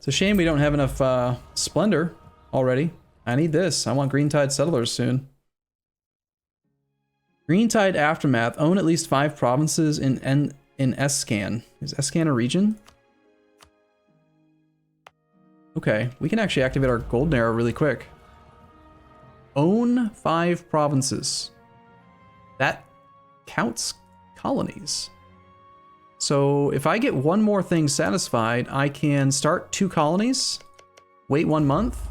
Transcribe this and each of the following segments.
It's a shame we don't have enough splendor already. I need this. I want Green Tide settlers soon. Green Tide Aftermath. Own at least 5 provinces in Escan. Is Escan a region? Okay, we can actually activate our golden arrow really quick. Own 5 provinces. That counts colonies. So if I get one more thing satisfied, I can start 2 colonies, wait 1 month,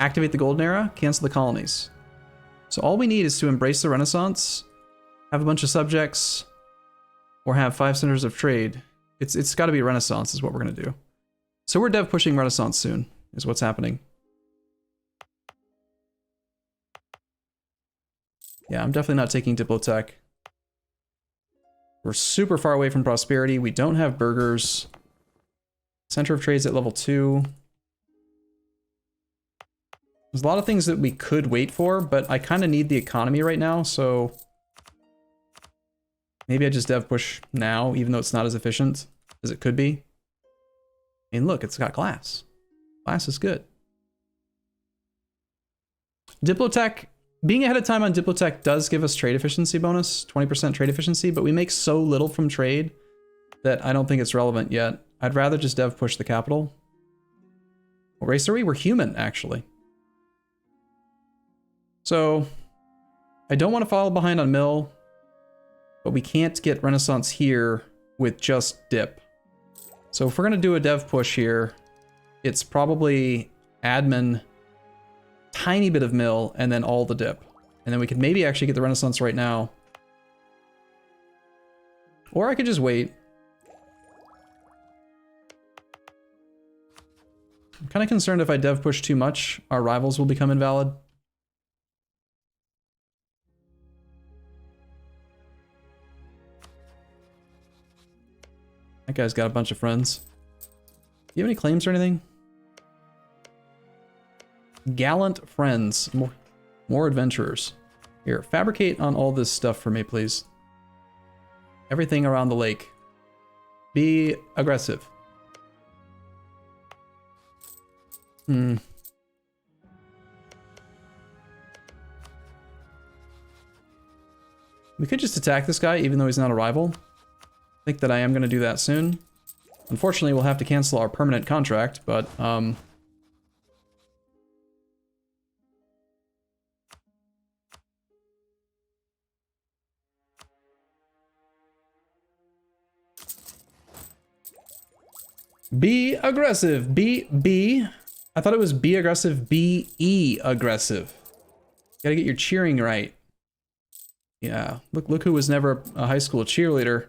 activate the golden era, cancel the colonies. So all we need is to embrace the Renaissance, have a bunch of subjects, or have 5 centers of trade. It's got to be Renaissance is what we're going to do. So we're dev pushing Renaissance soon, is what's happening. Yeah, I'm definitely not taking Diplotech. We're super far away from prosperity. We don't have burgers. Center of Trade's at level 2. There's a lot of things that we could wait for, but I kind of need the economy right now, so maybe I just dev push now, even though it's not as efficient as it could be. I mean, look, it's got glass. Glass is good. Diplotech, being ahead of time on Diplotech does give us trade efficiency bonus, 20% trade efficiency, but we make so little from trade that I don't think it's relevant yet. I'd rather just dev push the capital. What race are we? We're human, actually. So, I don't want to follow behind on mill, but we can't get Renaissance here with just dip. So if we're going to do a dev push here, it's probably admin, tiny bit of mill, and then all the dip. And then we could maybe actually get the Renaissance right now. Or I could just wait. I'm kind of concerned if I dev push too much, our rivals will become invalid. That guy's got a bunch of friends. Do you have any claims or anything? Gallant friends. More adventurers. Here, fabricate on all this stuff for me, please. Everything around the lake. Be aggressive. We could just attack this guy, even though he's not a rival. I think that I am going to do that soon. Unfortunately, we'll have to cancel our permanent contract, but be aggressive. B. I thought it was be aggressive. B-E aggressive. Gotta get your cheering right. Yeah, look who was never a high school cheerleader.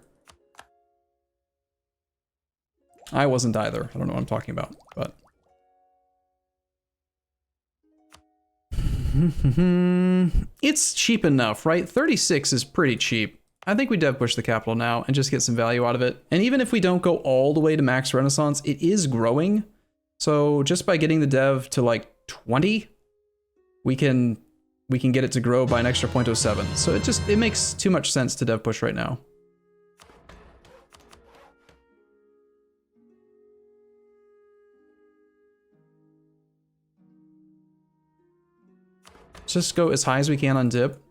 I wasn't either. I don't know what I'm talking about, but. It's cheap enough, right? 36 is pretty cheap. I think we dev push the capital now and just get some value out of it. And even if we don't go all the way to max Renaissance, it is growing. So just by getting the dev to like 20, we can get it to grow by an extra 0.07. So it makes too much sense to dev push right now. Just go as high as we can on dip.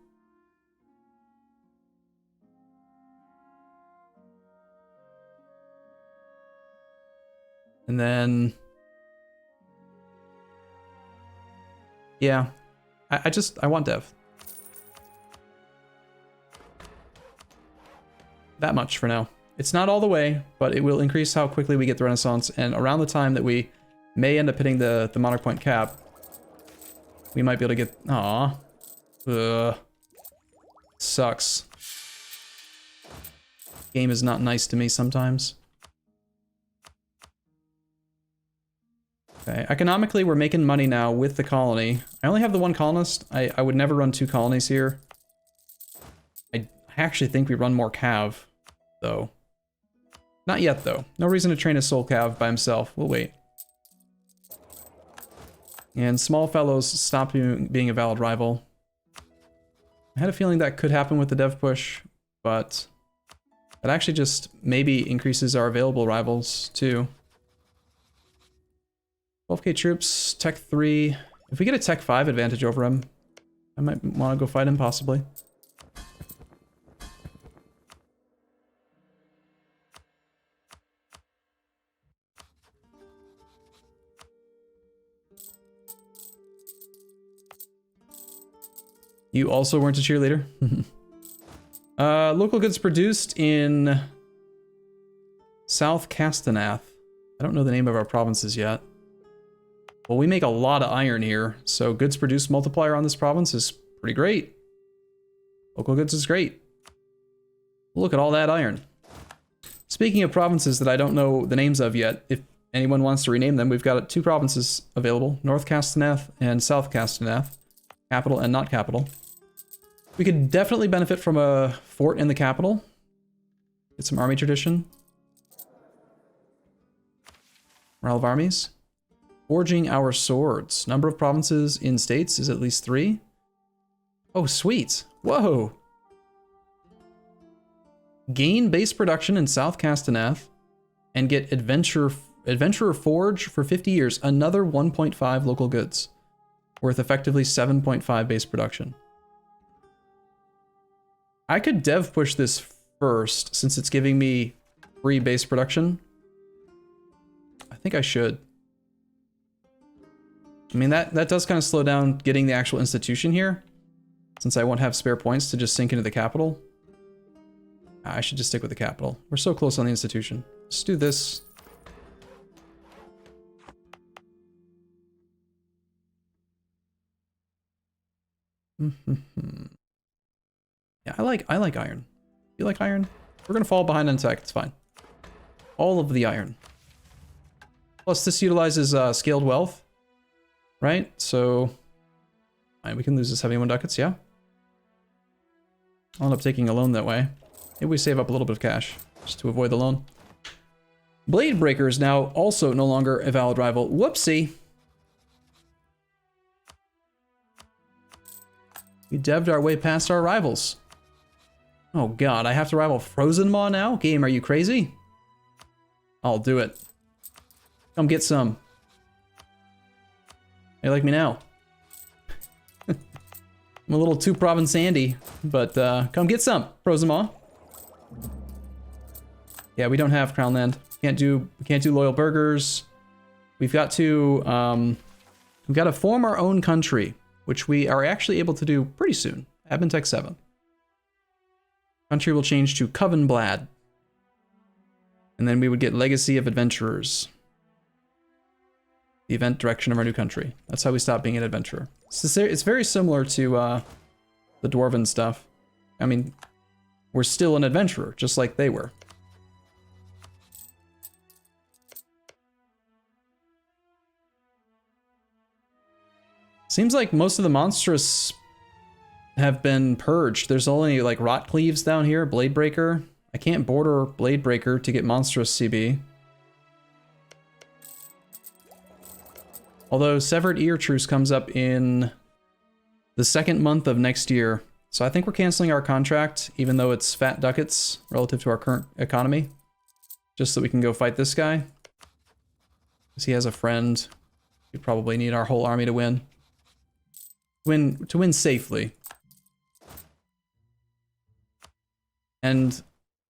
And then, yeah, I want dev. That much for now. It's not all the way, but it will increase how quickly we get the Renaissance, and around the time that we may end up hitting the monarch point cap, we might be able to get, sucks. Game is not nice to me sometimes. Okay, economically we're making money now with the colony. I only have the one colonist. I would never run 2 colonies here. I actually think we run more cav, though. Not yet, though. No reason to train a soul cav by himself. We'll wait. And small fellows stop being a valid rival. I had a feeling that could happen with the dev push, but that actually just maybe increases our available rivals, too. 12k troops, tech 3. If we get a tech 5 advantage over him, I might want to go fight him, possibly. You also weren't a cheerleader? Local goods produced in South Castenath. I don't know the name of our provinces yet. Well, we make a lot of iron here, so goods produced multiplier on this province is pretty great. Local goods is great. Look at all that iron. Speaking of provinces that I don't know the names of yet, if anyone wants to rename them, we've got 2 provinces available, North Castenath and South Castenath, capital and not capital. We could definitely benefit from a fort in the capital. Get some army tradition. Morale of armies. Forging our swords. Number of provinces in states is at least 3. Oh, sweet. Whoa. Gain base production in South Castenath and get Adventurer Forge for 50 years. Another 1.5 local goods. Worth effectively 7.5 base production. I could dev push this first since it's giving me free base production. I think I should. I mean, that does kind of slow down getting the actual institution here, since I won't have spare points to just sink into the capital. I should just stick with the capital. We're so close on the institution. Let's do this. Yeah, I like iron. You like iron? We're gonna fall behind on tech, it's fine. All of the iron. Plus this utilizes scaled wealth, right? So we can lose this heavy 1 ducats, yeah. I'll end up taking a loan that way. Maybe we save up a little bit of cash just to avoid the loan. Blade Breaker is now also no longer a valid rival. Whoopsie. We devved our way past our rivals. Oh god, I have to rival Frozen Maw now? Game, are you crazy? I'll do it. Come get some. They like me now. I'm a little too Province Sandy, but come get some, Frozen Maw. Yeah, we don't have Crown Land. We can't do loyal burghers. We've got to form our own country, which we are actually able to do pretty soon. Admin Tech 7. Country will change to Covenblad. And then we would get Legacy of Adventurers. The event direction of our new country. That's how we stop being an adventurer. It's very similar to the Dwarven stuff. I mean, we're still an adventurer, just like they were. Seems like most of the monstrous have been purged. There's only like Rot Cleaves down here, Blade Breaker. I can't border Blade Breaker to get monstrous CB. Although Severed Ear Truce comes up in the 2nd month of next year. So I think we're canceling our contract, even though it's fat ducats relative to our current economy. Just so we can go fight this guy. Because he has a friend. We probably need our whole army to win. To win safely. And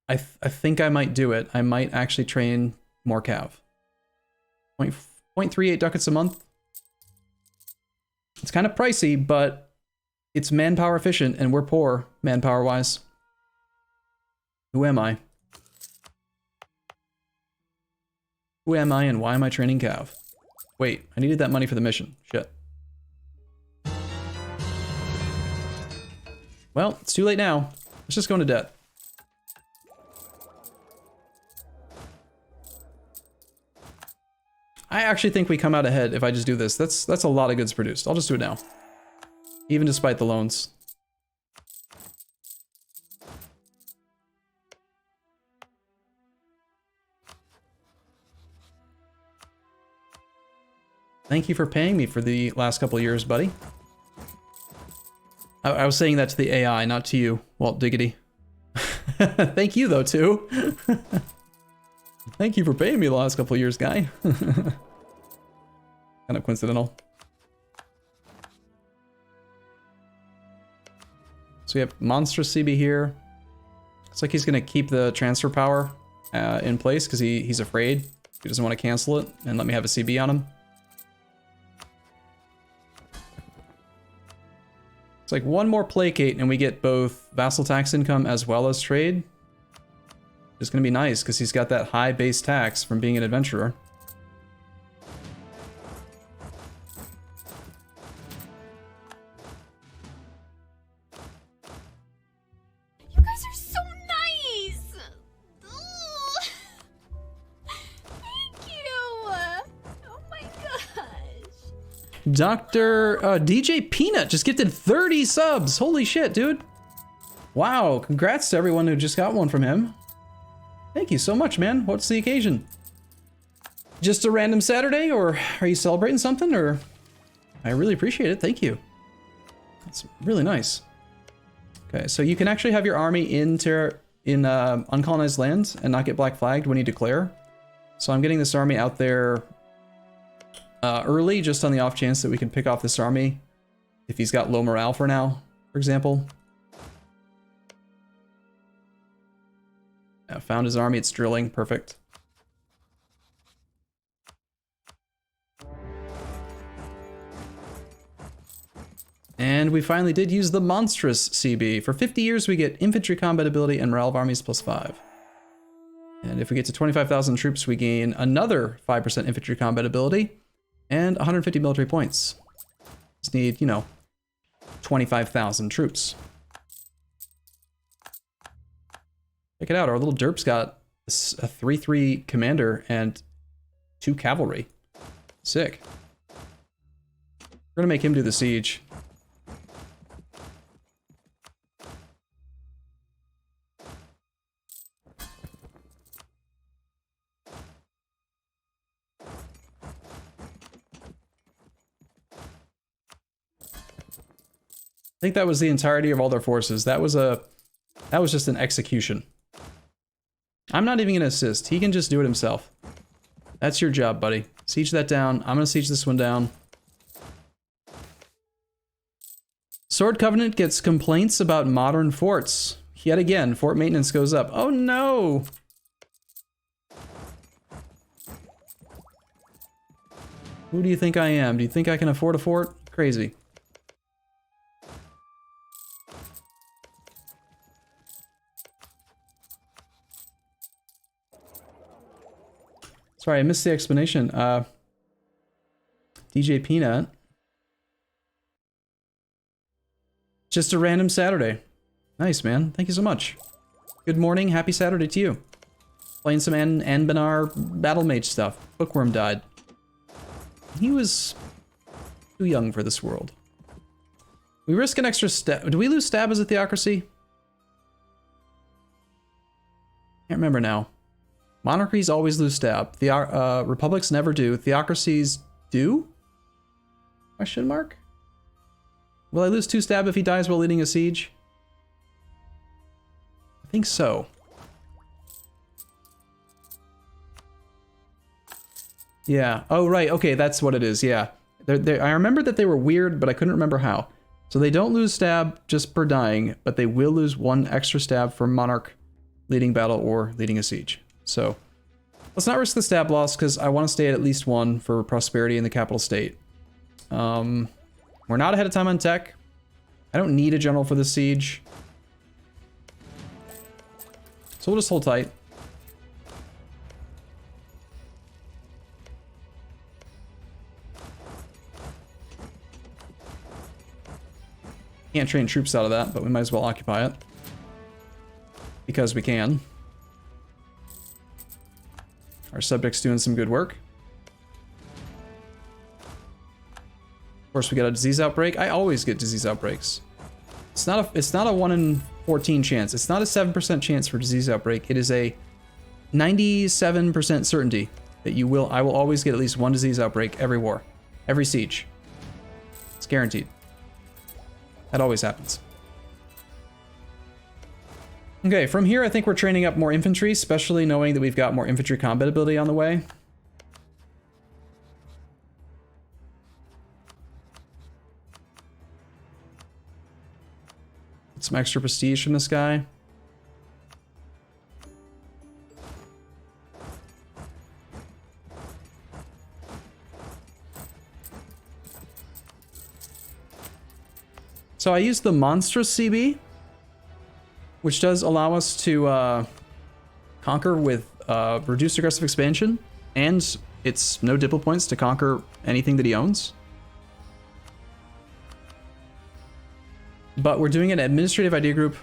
I think I might do it. I might actually train more cav. 0.38 ducats a month. It's kind of pricey, but it's manpower efficient, and we're poor manpower-wise. Who am I? Who am I, and why am I training cav? Wait, I needed that money for the mission. Shit. Well, it's too late now. Let's just go into debt. I actually think we come out ahead if I just do this. That's a lot of goods produced. I'll just do it now. Even despite the loans. Thank you for paying me for the last couple of years, buddy. I was saying that to the AI, not to you, Walt Diggity. Thank you, though, too. Thank you for paying me the last couple of years, guy. Kind of coincidental. So we have monstrous CB here. Looks like he's going to keep the transfer power in place because he's afraid. He doesn't want to cancel it and let me have a CB on him. It's like one more placate and we get both vassal tax income as well as trade. It's going to be nice because he's got that high base tax from being an adventurer. You guys are so nice! Ugh. Thank you! Oh my gosh. Dr. DJ Peanut just gifted 30 subs. Holy shit, dude. Wow, congrats to everyone who just got one from him. Thank you so much, man. What's the occasion? Just a random Saturday, or are you celebrating something, or? I really appreciate it, thank you. That's really nice. Okay, so you can actually have your army in uncolonized lands and not get black flagged when you declare. So I'm getting this army out there early, just on the off chance that we can pick off this army if he's got low morale for now, for example. Yeah, found his army, it's drilling, perfect. And we finally did use the monstrous CB. For 50 years we get infantry combat ability and morale of armies +5. And if we get to 25,000 troops, we gain another 5% infantry combat ability and 150 military points. Just need, you know, 25,000 troops. Check it out, our little derp's got a 3-3 commander and 2 cavalry. Sick. We're gonna make him do the siege. I think that was the entirety of all their forces. That was just an execution. I'm not even gonna assist. He can just do it himself. That's your job, buddy. Siege that down. I'm gonna siege this one down. Sword Covenant gets complaints about modern forts. Yet again, fort maintenance goes up. Oh no! Who do you think I am? Do you think I can afford a fort? Crazy. Sorry, I missed the explanation. DJ Peanut. Just a random Saturday. Nice, man. Thank you so much. Good morning. Happy Saturday to you. Playing some Anbennar Battle Mage stuff. Bookworm died. He was too young for this world. We risk an extra stab. Do we lose stab as a theocracy? Can't remember now. Monarchies always lose stab. Republics never do. Theocracies do? Question mark? Will I lose 2 stab if he dies while leading a siege? I think so. Yeah. Oh, right. Okay, that's what it is. Yeah. I remember that they were weird, but I couldn't remember how. So they don't lose stab just per dying, but they will lose 1 extra stab for monarch leading battle or leading a siege. So let's not risk the stab loss because I want to stay at least 1 for prosperity in the capital state. We're not ahead of time on tech. I don't need a general for this siege. So we'll just hold tight. Can't train troops out of that, but we might as well occupy it. Because we can. Our subject's doing some good work. Of course, we got a disease outbreak. I always get disease outbreaks. It's not a 1 in 14 chance. It's not a 7% chance for disease outbreak. It is a 97% certainty that I will always get at least 1 disease outbreak every war, every siege. It's guaranteed. That always happens. Okay, from here I think we're training up more infantry, especially knowing that we've got more infantry combat ability on the way. Get some extra prestige from this guy. So I use the monstrous CB, which does allow us to conquer with reduced aggressive expansion, and it's no diplo points to conquer anything that he owns. But we're doing an administrative idea group.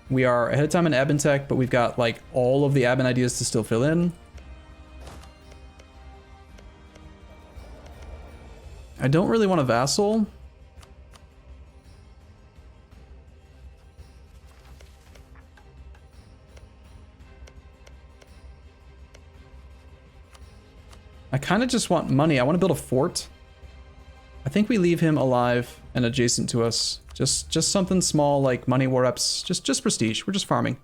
We are ahead of time in admin tech, but we've got like all of the admin ideas to still fill in. I don't really want a vassal. I kind of just want money. I want to build a fort. I think we leave him alive and adjacent to us. Just something small like money, war reps, just prestige. We're just farming.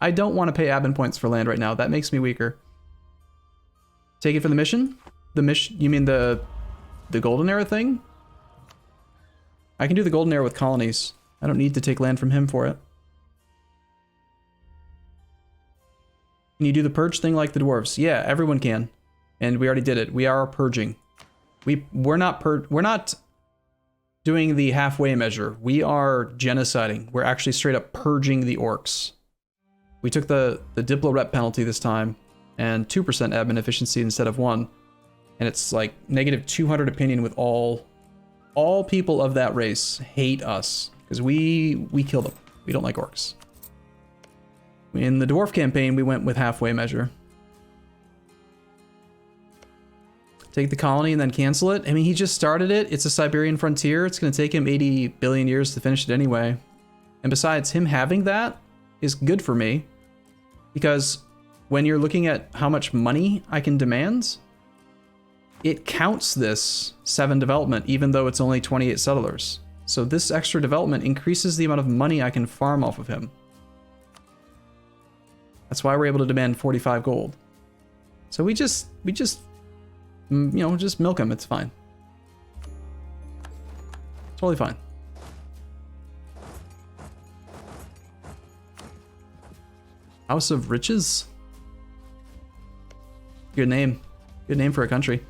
I don't want to pay admin points for land right now. That makes me weaker. Take it for the mission? The mission, you mean the golden era thing? I can do the golden era with colonies. I don't need to take land from him for it. Can you do the purge thing like the dwarves? Yeah, everyone can. And we already did it. We are purging. We're not doing the halfway measure. We are genociding. We're actually straight up purging the orcs. We took the diplo rep penalty this time and 2% admin efficiency instead of 1. And it's like negative 200 opinion with all people of that race hate us because we kill them. We don't like orcs. In the dwarf campaign, we went with halfway measure. Take the colony and then cancel it. I mean, he just started it. It's a Siberian frontier. It's going to take him 80 billion years to finish it anyway. And besides, him having that is good for me. Because when you're looking at how much money I can demand, it counts this 7 development, even though it's only 28 settlers. So this extra development increases the amount of money I can farm off of him. That's why we're able to demand 45 gold. So we just you know, just milk him. It's fine. Totally fine. House of Riches? Good name. Good name for a country.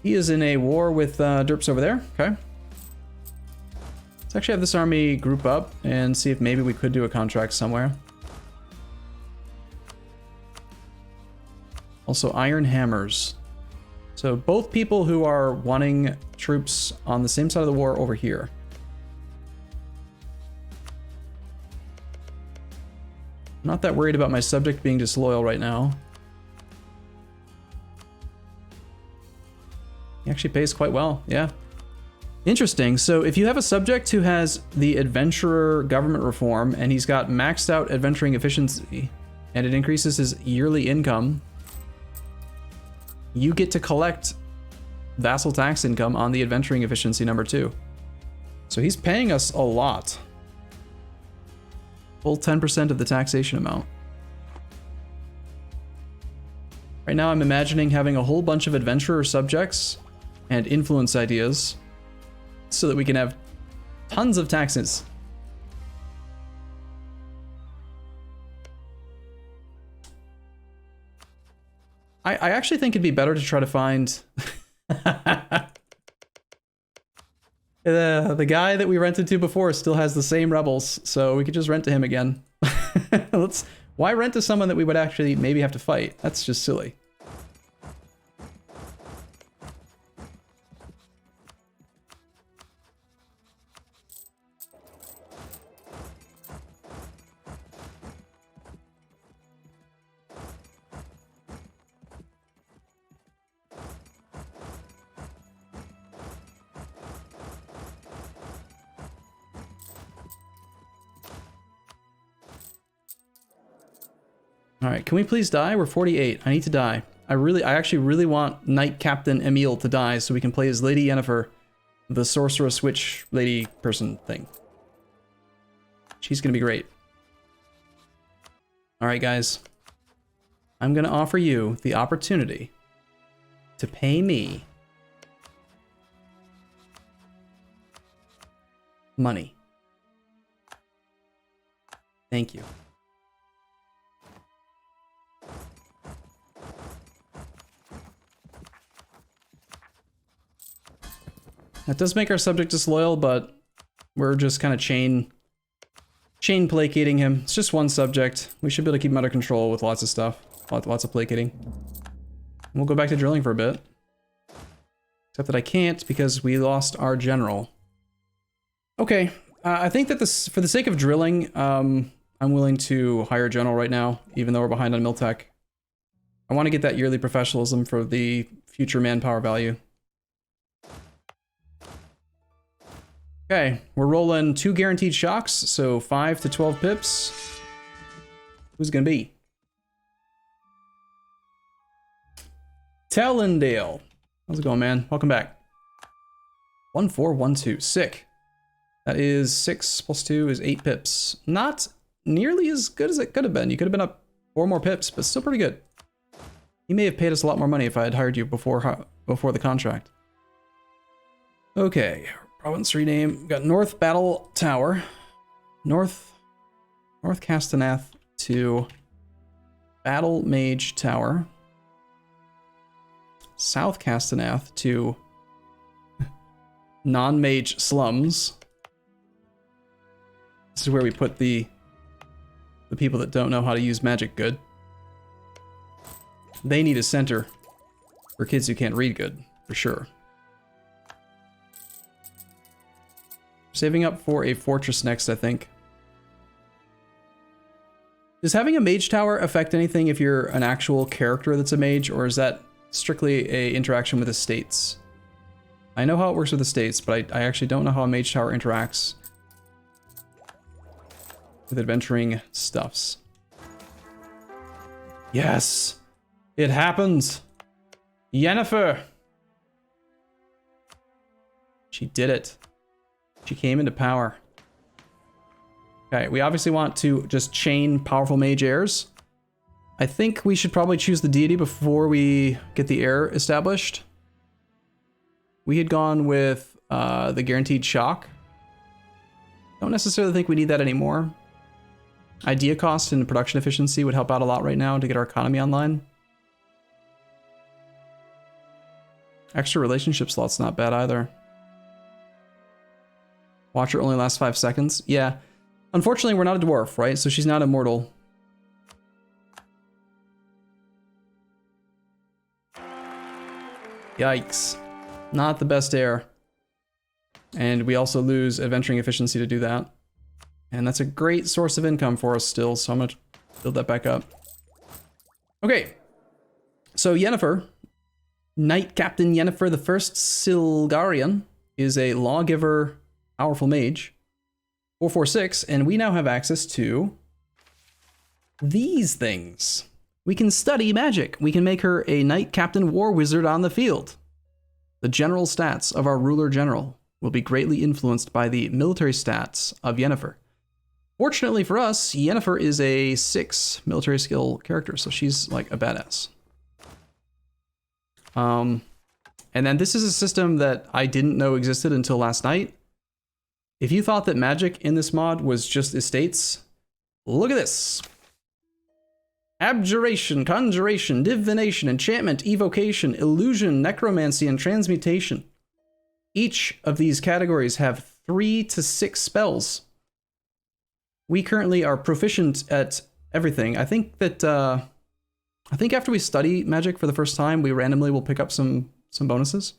He is in a war with derps over there. Okay. Let's actually have this army group up and see if maybe we could do a contract somewhere. Also, Iron Hammers. So both people who are wanting troops on the same side of the war over here. I'm not that worried about my subject being disloyal right now. He actually pays quite well, yeah. Interesting, so if you have a subject who has the adventurer government reform and he's got maxed out adventuring efficiency and it increases his yearly income, you get to collect vassal tax income on the adventuring efficiency number 2. So he's paying us a lot. Full 10% of the taxation amount. Right now I'm imagining having a whole bunch of adventurer subjects and influence ideas so that we can have tons of taxes. I actually think it'd be better to try to find the guy that we rented to before still has the same rebels, so we could just rent to him again. Why rent to someone that we would actually maybe have to fight? That's just silly. All right, can we please die? We're 48. I need to die. I actually really want Knight Captain Emil to die so we can play as Lady Yennefer, the sorceress witch lady person thing. She's gonna be great. All right, guys. I'm gonna offer you the opportunity to pay me money. Thank you. That does make our subject disloyal, but we're just kind of chain placating him. It's just one subject. We should be able to keep him under control with lots of stuff. Lots of placating. And we'll go back to drilling for a bit. Except that I can't because we lost our general. Okay, I think that for the sake of drilling, I'm willing to hire a general right now, even though we're behind on Miltech. I want to get that yearly professionalism for the future manpower value. Okay, we're rolling 2 guaranteed shocks, so 5 to 12 pips. Who's it gonna be? Tellendale. How's it going, man? Welcome back. 1412. Sick. That is 6 plus 2 is 8 pips. Not nearly as good as it could have been. You could have been up 4 more pips, but still pretty good. You may have paid us a lot more money if I had hired you before the contract. Okay, province rename. We've got North Battle Tower. North Castaneath to Battle Mage Tower. South Castaneath to non-mage slums. This is where we put the people that don't know how to use magic good. They need a center for kids who can't read good, for sure. Saving up for a fortress next, I think. Does having a mage tower affect anything if you're an actual character that's a mage, or is that strictly a interaction with estates? I know how it works with estates, but I actually don't know how a mage tower interacts with adventuring stuffs. Yes! It happens! Yennefer! She did it. She came into power. Okay, we obviously want to just chain powerful mage heirs. I think we should probably choose the deity before we get the heir established. We had gone with the guaranteed shock. Don't necessarily think we need that anymore. Idea cost and production efficiency would help out a lot right now to get our economy online. Extra relationship slot's not bad either. Watcher only lasts 5 seconds. Yeah. Unfortunately, we're not a dwarf, right? So she's not immortal. Yikes. Not the best heir. And we also lose adventuring efficiency to do that. And that's a great source of income for us still, so I'm going to build that back up. Okay. So Yennefer, Knight Captain Yennefer the First Silgarian, is a lawgiver, powerful mage. 446, and we now have access to these things. We can study magic. We can make her a Knight Captain War Wizard on the field. The general stats of our ruler general will be greatly influenced by the military stats of Yennefer. Fortunately for us, Yennefer is a 6 military skill character, so she's like a badass. And then this is a system that I didn't know existed until last night. If you thought that magic in this mod was just estates, look at this. Abjuration, conjuration, divination, enchantment, evocation, illusion, necromancy, and transmutation. Each of these categories have 3 to 6 spells. We currently are proficient at everything. I think that I think after we study magic for the first time, we randomly will pick up some bonuses.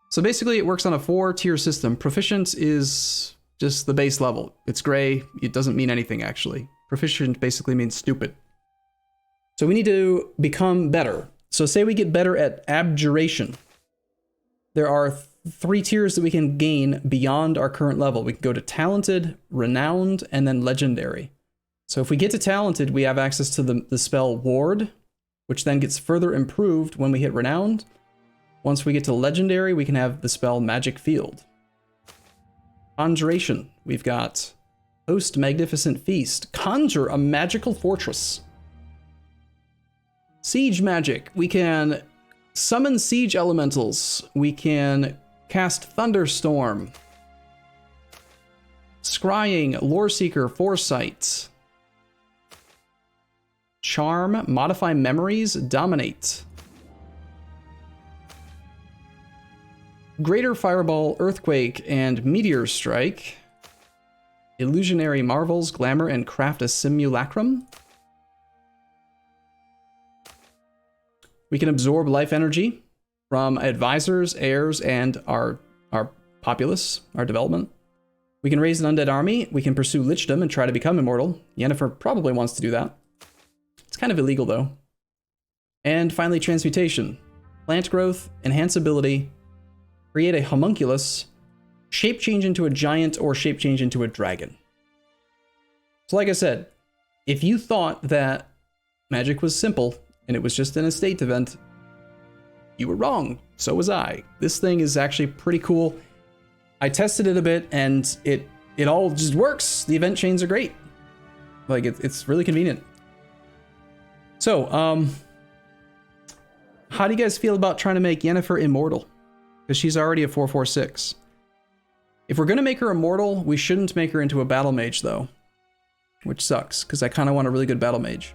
So basically it works on a 4-tier system. Proficient is just the base level. It's gray. It doesn't mean anything actually. Proficient basically means stupid. So we need to become better. So say we get better at abjuration. There are 3 tiers that we can gain beyond our current level. We can go to talented, renowned, and then legendary. So if we get to talented, we have access to the spell ward, which then gets further improved when we hit renowned. Once we get to legendary, we can have the spell magic field. Conjuration, we've got host magnificent feast, conjure a magical fortress. Siege magic, we can summon siege elementals. We can cast thunderstorm. Scrying, lore seeker, foresight. Charm, modify memories, dominate. Greater Fireball, Earthquake, and Meteor Strike. Illusionary Marvels, Glamour, and craft a Simulacrum. We can absorb life energy from advisors, heirs, and our populace, our development. We can raise an undead army. We can pursue lichdom and try to become immortal. Yennefer probably wants to do that. It's kind of illegal though. And finally, transmutation. Plant growth, enhance ability, create a homunculus, shape change into a giant, or shape change into a dragon. So like I said, if you thought that magic was simple and it was just an estate event, you were wrong. So was I. This thing is actually pretty cool. I tested it a bit and it all just works. The event chains are great. Like it's really convenient. So, how do you guys feel about trying to make Yennefer immortal? Because she's already a 4/4/6. If we're going to make her immortal, we shouldn't make her into a battle mage though. Which sucks, because I kind of want a really good battle mage.